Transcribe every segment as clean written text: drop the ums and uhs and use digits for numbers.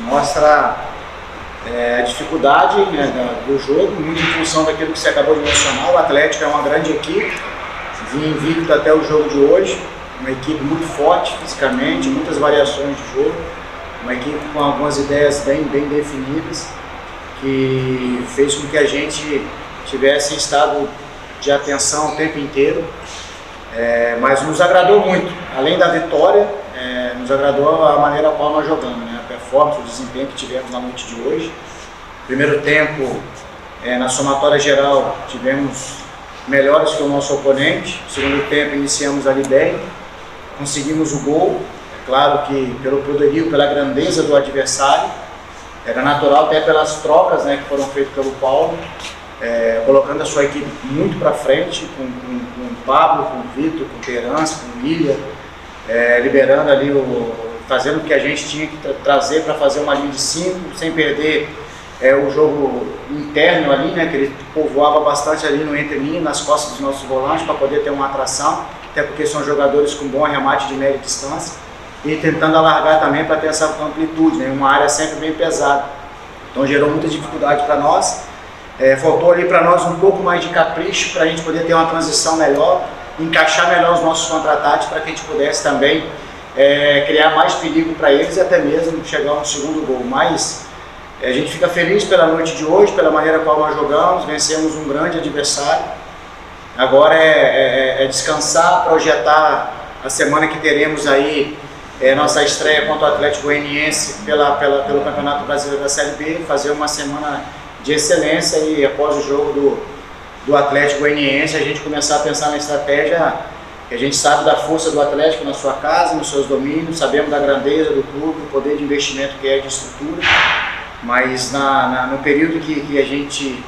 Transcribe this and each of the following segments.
Mostra a dificuldade, né, do jogo, muito em função daquilo que você acabou de mencionar. O Atlético é uma grande equipe, vinha invicto até o jogo de hoje, uma equipe muito forte fisicamente, muitas variações de jogo, uma equipe com algumas ideias bem definidas, que fez com que a gente tivesse em estado de atenção o tempo inteiro, mas nos agradou muito, além da vitória, nos agradou a maneira qual nós jogamos, né? A performance, o desempenho que tivemos na noite de hoje. Primeiro tempo, na somatória geral, tivemos melhores que o nosso oponente. Segundo tempo, iniciamos ali bem, conseguimos o gol. É claro que pelo poderio, pela grandeza do adversário, era natural até pelas trocas, né, que foram feitas pelo Paulo, colocando a sua equipe muito para frente, com o Pablo, com o Vitor, com o Terence, com o William, liberando ali, fazendo o que a gente tinha que trazer para fazer uma linha de 5, sem perder o jogo interno ali, né, que ele povoava bastante ali no entre-linha, nas costas dos nossos volantes, para poder ter uma atração, até porque são jogadores com bom arremate de média distância, e tentando alargar também para ter essa amplitude, né, uma área sempre bem pesada. Então gerou muita dificuldade para nós. Faltou ali para nós um pouco mais de capricho para a gente poder ter uma transição melhor, encaixar melhor os nossos contra-ataques para que a gente pudesse também criar mais perigo para eles e até mesmo chegar ao segundo gol. Mas a gente fica feliz pela noite de hoje, pela maneira como nós jogamos, vencemos um grande adversário. Agora é descansar, projetar a semana que teremos aí nossa estreia contra o Atlético Goianiense pelo Campeonato Brasileiro da Série B, fazer uma semana de excelência e após o jogo do Atlético Goianiense a gente começar a pensar na estratégia, que a gente sabe da força do Atlético na sua casa, nos seus domínios, sabemos da grandeza do clube, do poder de investimento que é de estrutura, mas no período que a gente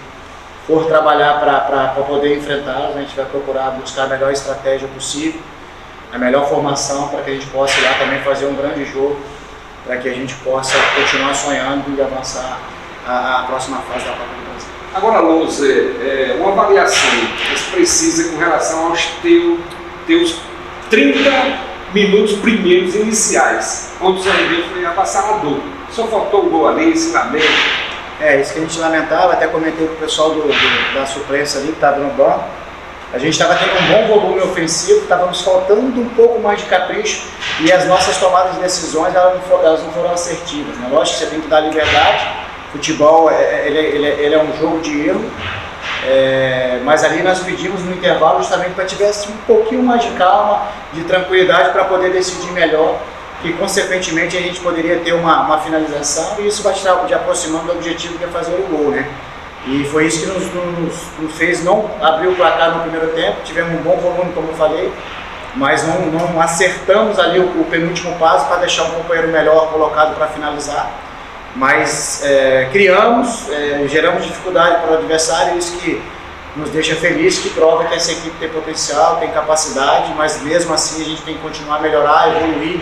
for trabalhar para poder enfrentá-los, a gente vai procurar buscar a melhor estratégia possível, a melhor formação para que a gente possa ir lá também fazer um grande jogo, para que a gente possa continuar sonhando e avançar a próxima fase da Copa do Brasil. Agora, Louser, uma avaliação precisa com relação aos teus 30 minutos primeiros iniciais, onde o CRB foi avassalador. Só faltou o gol ali, ensinamento. Isso que a gente lamentava, até comentei com o pessoal da suplência ali que estava no banco. A gente estava tendo um bom volume ofensivo, estava nos faltando um pouco mais de capricho e as nossas tomadas de decisões elas não foram assertivas, né? Lógico que você tem que dar liberdade, futebol ele é um jogo de erro, mas ali nós pedimos no intervalo justamente para tivesse um pouquinho mais de calma, de tranquilidade para poder decidir melhor, que consequentemente a gente poderia ter uma finalização e isso vai estar aproximando do objetivo que é fazer o gol, né? E foi isso que nos fez não abrir o placar no primeiro tempo. Tivemos um bom volume, como eu falei, mas não acertamos ali o penúltimo passo para deixar um companheiro melhor colocado para finalizar. Mas criamos, geramos dificuldade para o adversário, isso que nos deixa feliz, que prova que essa equipe tem potencial, tem capacidade, mas mesmo assim a gente tem que continuar a melhorar, evoluir.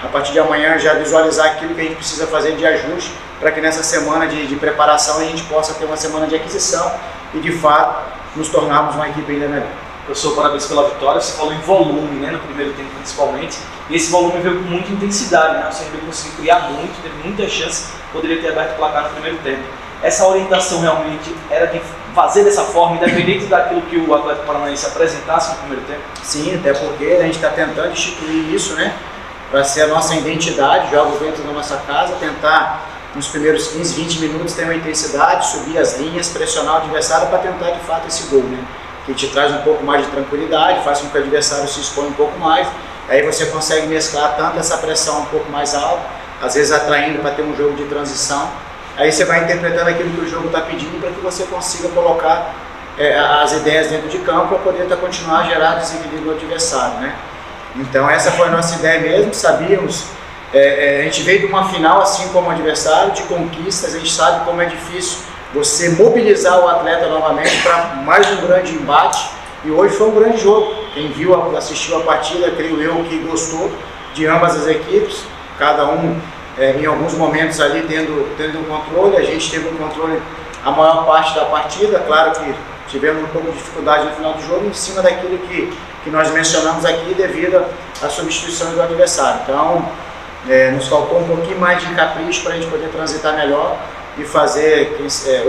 A partir de amanhã já visualizar aquilo que a gente precisa fazer de ajuste para que nessa semana de preparação a gente possa ter uma semana de aquisição e de fato nos tornarmos uma equipe ainda melhor. Professor, parabéns pela vitória. Você falou em volume, né, no primeiro tempo principalmente, e esse volume veio com muita intensidade, né? O CRB conseguiu criar muito, teve muita chance, poderia ter aberto o placar no primeiro tempo. Essa orientação realmente era de fazer dessa forma, independente daquilo que o Atlético Paranaense apresentasse no primeiro tempo? Sim, até porque a gente está tentando instituir isso, né? Para ser a nossa identidade, jogos dentro da nossa casa, tentar nos primeiros 15, 20 minutos ter uma intensidade, subir as linhas, pressionar o adversário para tentar de fato esse gol, né? Que te traz um pouco mais de tranquilidade, faz com que o adversário se exponha um pouco mais, aí você consegue mesclar tanto essa pressão um pouco mais alta, às vezes atraindo para ter um jogo de transição, aí você vai interpretando aquilo que o jogo está pedindo para que você consiga colocar as ideias dentro de campo para poder continuar a gerar desequilíbrio no adversário, né? Então essa foi a nossa ideia mesmo, sabíamos, a gente veio de uma final assim como adversário, de conquistas, a gente sabe como é difícil você mobilizar o atleta novamente para mais um grande embate, e hoje foi um grande jogo. Quem viu, assistiu a partida, creio eu que gostou de ambas as equipes, cada um em alguns momentos ali tendo um controle, a gente teve um controle a maior parte da partida, claro que tivemos um pouco de dificuldade no final do jogo em cima daquilo que nós mencionamos aqui devido às substituições do adversário. Então, Nos faltou um pouquinho mais de capricho para a gente poder transitar melhor e fazer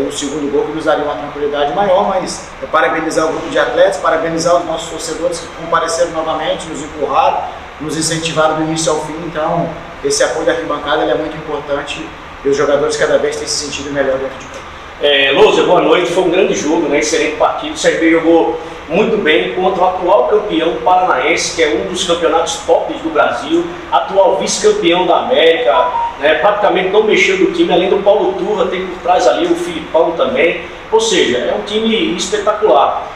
o segundo gol, que nos daria uma tranquilidade maior, mas parabenizar o grupo de atletas, parabenizar os nossos torcedores que compareceram novamente, nos empurraram, nos incentivaram do início ao fim. Então esse apoio da arquibancada é muito importante e os jogadores cada vez têm se sentido melhor dentro de campo. Lousa, boa noite. Foi um grande jogo, né? Excelente partido. O CRB jogou muito bem contra o atual campeão paranaense, que é um dos campeonatos tops do Brasil, atual vice-campeão da América, né? Praticamente não mexeu do time, além do Paulo Turra, tem por trás ali o Filipão também. Ou seja, é um time espetacular.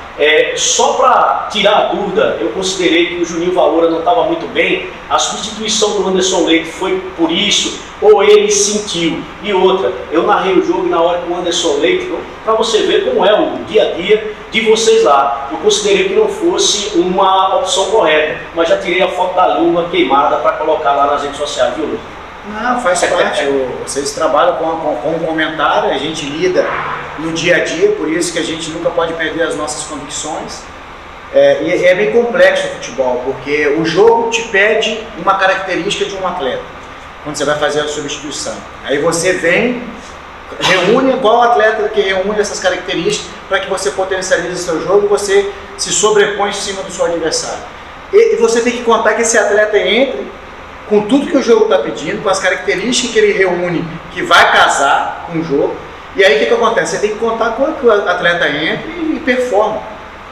Só para tirar a dúvida, eu considerei que o Juninho Valora não estava muito bem. A substituição do Anderson Leite foi por isso, ou ele sentiu? E outra, eu narrei o jogo na hora com o Anderson Leite, para você ver como é o dia a dia de vocês lá. Eu considerei que não fosse uma opção correta, mas já tirei a foto da língua queimada para colocar lá nas redes sociais, viu? Não, faz parte. Vocês trabalham com um comentário, a gente lida no dia a dia, por isso que a gente nunca pode perder as nossas convicções. E é bem complexo o futebol, porque o jogo te pede uma característica de um atleta, quando você vai fazer a substituição. Aí você vem, reúne qual atleta que reúne essas características para que você potencialize o seu jogo e você se sobrepõe em cima do seu adversário. E você tem que contar que esse atleta entre com tudo que o jogo está pedindo, com as características que ele reúne, que vai casar com o jogo. E aí o que acontece? Você tem que contar com que o atleta entre e performa.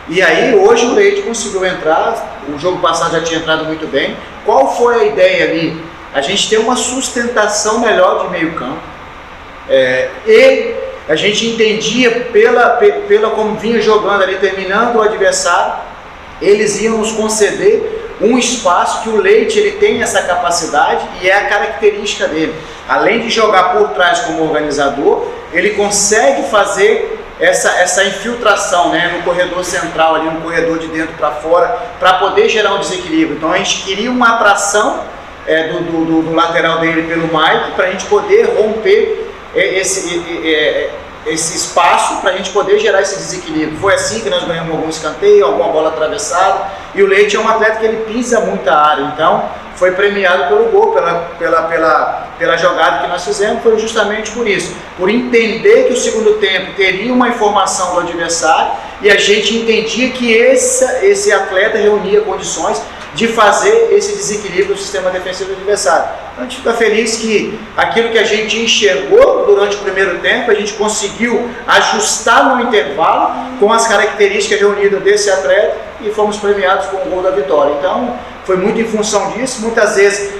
E aí hoje o Leite conseguiu entrar, o jogo passado já tinha entrado muito bem. Qual foi a ideia ali? A gente ter uma sustentação melhor de meio campo. E a gente entendia pela como vinha jogando ali, terminando o adversário, eles iam nos conceder um espaço que o Leite ele tem essa capacidade e é a característica dele. Além de jogar por trás como organizador, ele consegue fazer essa infiltração, né, no corredor central, ali no corredor de dentro para fora, para poder gerar um desequilíbrio. Então a gente queria uma atração do lateral dele pelo Mike para a gente poder romper esse espaço para a gente poder gerar esse desequilíbrio. Foi assim que nós ganhamos algum escanteio, alguma bola atravessada, e o Leite é um atleta que ele pisa muito a área, então foi premiado pelo gol, pela jogada que nós fizemos, foi justamente por isso, por entender que o segundo tempo teria uma informação do adversário e a gente entendia que esse atleta reunia condições de fazer esse desequilíbrio do sistema defensivo do adversário. Então a gente fica feliz que aquilo que a gente enxergou durante o primeiro tempo, a gente conseguiu ajustar no intervalo com as características reunidas desse atleta e fomos premiados com o gol da vitória. Então foi muito em função disso, muitas vezes,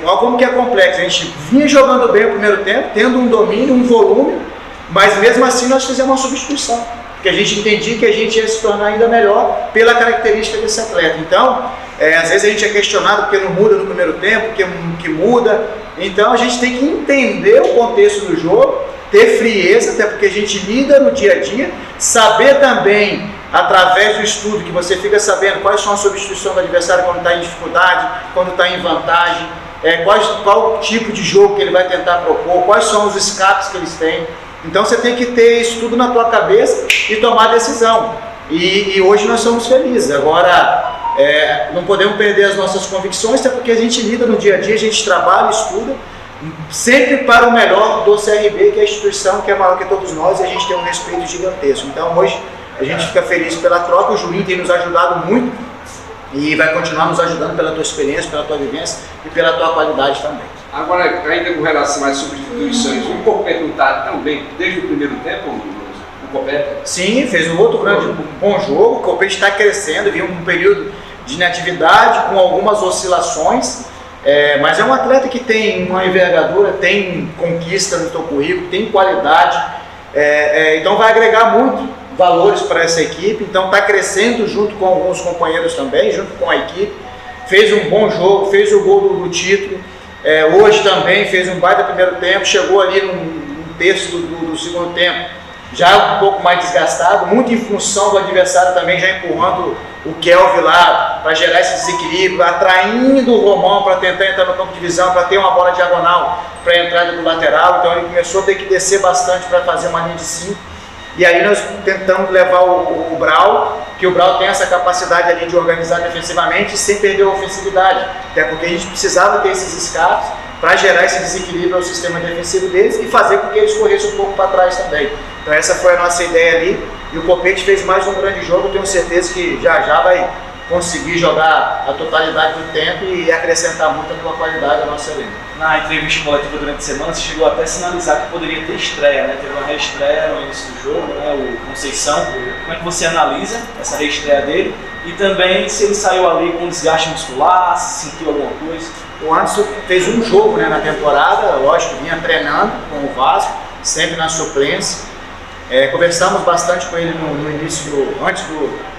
olha como que é complexo, a gente vinha jogando bem o primeiro tempo, tendo um domínio, um volume, mas mesmo assim nós fizemos uma substituição, porque a gente entendia que a gente ia se tornar ainda melhor pela característica desse atleta. Então, às vezes a gente é questionado porque não muda no primeiro tempo, que muda. Então a gente tem que entender o contexto do jogo, ter frieza, até porque a gente lida no dia a dia, saber também, através do estudo, que você fica sabendo quais são as substituições do adversário quando está em dificuldade, quando está em vantagem, qual tipo de jogo que ele vai tentar propor, quais são os escapes que eles têm. Então você tem que ter isso tudo na tua cabeça e tomar decisão. E hoje nós somos felizes. Agora, não podemos perder as nossas convicções, até porque a gente lida no dia a dia, a gente trabalha, estuda, sempre para o melhor do CRB, que é a instituição que é maior que todos nós, e a gente tem um respeito gigantesco. Então hoje a gente fica feliz pela troca, o Juninho tem nos ajudado muito e vai continuar nos ajudando pela tua experiência, pela tua vivência e pela tua qualidade também. Agora, ainda com relação às substituições, o Copete não está tão bem desde o primeiro tempo, o Copete? Sim, fez um outro grande bom jogo, o Copete está crescendo, viu um período de inatividade com algumas oscilações, mas é um atleta que tem uma envergadura, tem conquista no seu currículo, tem qualidade, então vai agregar muito valores para essa equipe, então está crescendo junto com alguns companheiros também, junto com a equipe, fez um bom jogo, fez o gol do título, hoje também fez um baita primeiro tempo, chegou ali num terço do segundo tempo, já um pouco mais desgastado, muito em função do adversário também, já empurrando o Kelvin lá para gerar esse desequilíbrio, atraindo o Romão para tentar entrar no campo de visão, para ter uma bola diagonal para a entrada do lateral, então ele começou a ter que descer bastante para fazer uma linha de 5, e aí nós tentamos levar o Brau que o Brau tem essa capacidade ali de organizar defensivamente sem perder a ofensividade, até porque a gente precisava ter esses escapes para gerar esse desequilíbrio ao sistema defensivo deles e fazer com que eles corressem um pouco para trás também. Então essa foi a nossa ideia ali, e o Copete fez mais um grande jogo. Tenho certeza que já vai conseguir jogar a totalidade do tempo e acrescentar muito a tua qualidade ao nosso elenco. Na entrevista coletiva durante a semana, você chegou até a sinalizar que poderia ter estreia, né? Teve uma reestreia no início do jogo, né? O Conceição. Como é que você analisa essa reestreia dele? E também se ele saiu ali com desgaste muscular, se sentiu alguma coisa? O Anderson fez um jogo, né, na temporada, lógico, vinha treinando com o Vasco, sempre na suplência. Conversamos bastante com ele no início,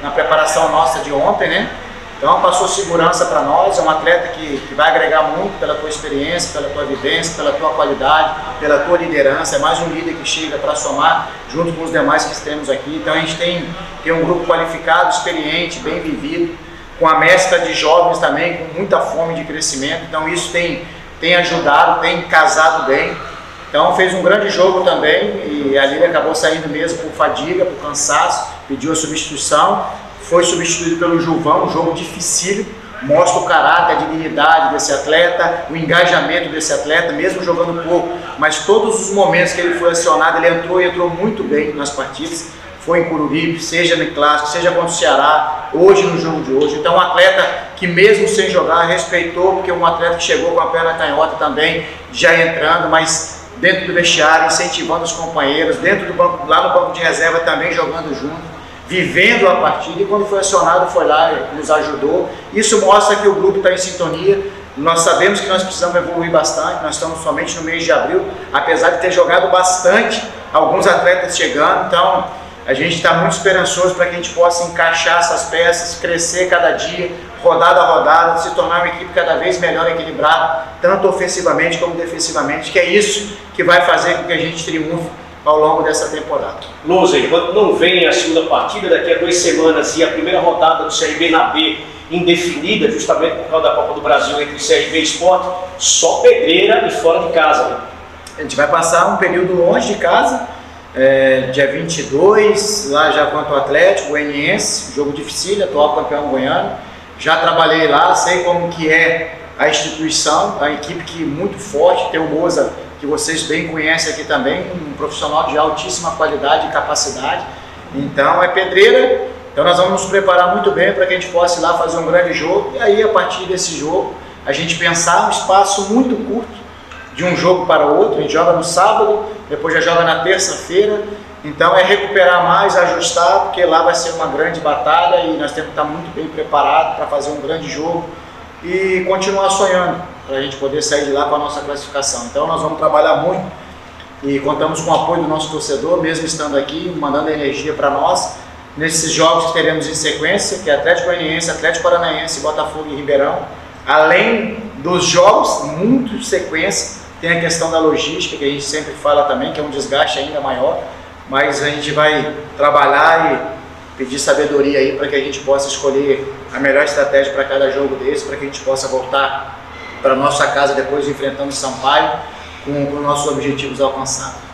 na preparação nossa de ontem, né? Então passou segurança para nós, é um atleta que vai agregar muito pela tua experiência, pela tua vivência, pela tua qualidade, pela tua liderança. É mais um líder que chega para somar junto com os demais que temos aqui. Então a gente tem um grupo qualificado, experiente, bem vivido, com a mescla de jovens também, com muita fome de crescimento. Então isso tem ajudado, tem casado bem. Então fez um grande jogo também, e ali ele acabou saindo mesmo por fadiga, por cansaço, pediu a substituição, foi substituído pelo Gilvão, um jogo dificílimo, mostra o caráter, a dignidade desse atleta, o engajamento desse atleta, mesmo jogando pouco, mas todos os momentos que ele foi acionado, ele entrou muito bem nas partidas, foi em Curuípe, seja no Clássico, seja contra o Ceará, hoje no jogo de hoje. Então um atleta que mesmo sem jogar respeitou, porque um atleta que chegou com a perna canhota também, já entrando, mas dentro do vestiário, incentivando os companheiros, dentro do banco, lá no banco de reserva também jogando junto, vivendo a partida, e quando foi acionado foi lá e nos ajudou. Isso mostra que o grupo está em sintonia. Nós sabemos que nós precisamos evoluir bastante, nós estamos somente no mês de abril, apesar de ter jogado bastante, alguns atletas chegando, então a gente está muito esperançoso para que a gente possa encaixar essas peças, crescer cada dia, rodada a rodada, se tornar uma equipe cada vez melhor equilibrada, tanto ofensivamente como defensivamente, que é isso que vai fazer com que a gente triunfe ao longo dessa temporada. Luzer, enquanto não vem a segunda partida, daqui a 2 semanas, e a primeira rodada do CRB na B indefinida, justamente por causa da Copa do Brasil entre CRB e Sport, só pedreira e fora de casa, né? A gente vai passar um período longe de casa, dia 22, lá já contra o Atlético Goianiense, jogo difícil, atual campeão goiano. Já trabalhei lá, sei como que é a instituição, a equipe que é muito forte, tem o Moza, que vocês bem conhecem aqui também, um profissional de altíssima qualidade e capacidade. Então é pedreira, então nós vamos nos preparar muito bem para que a gente possa ir lá fazer um grande jogo, e aí a partir desse jogo a gente pensar um espaço muito curto de um jogo para o outro. A gente joga no sábado, depois já joga na terça-feira, então é recuperar mais, ajustar, porque lá vai ser uma grande batalha e nós temos que estar muito bem preparados para fazer um grande jogo e continuar sonhando, para a gente poder sair de lá com a nossa classificação. Então nós vamos trabalhar muito e contamos com o apoio do nosso torcedor, mesmo estando aqui, mandando energia para nós, nesses jogos que teremos em sequência, que é Atlético Goianiense, Atlético Paranaense, Botafogo e Ribeirão. Além dos jogos, muito sequência, tem a questão da logística, que a gente sempre fala também, que é um desgaste ainda maior, mas a gente vai trabalhar e pedir sabedoria aí para que a gente possa escolher a melhor estratégia para cada jogo desse, para que a gente possa voltar para nossa casa depois enfrentando o Sampaio com os nossos objetivos alcançados.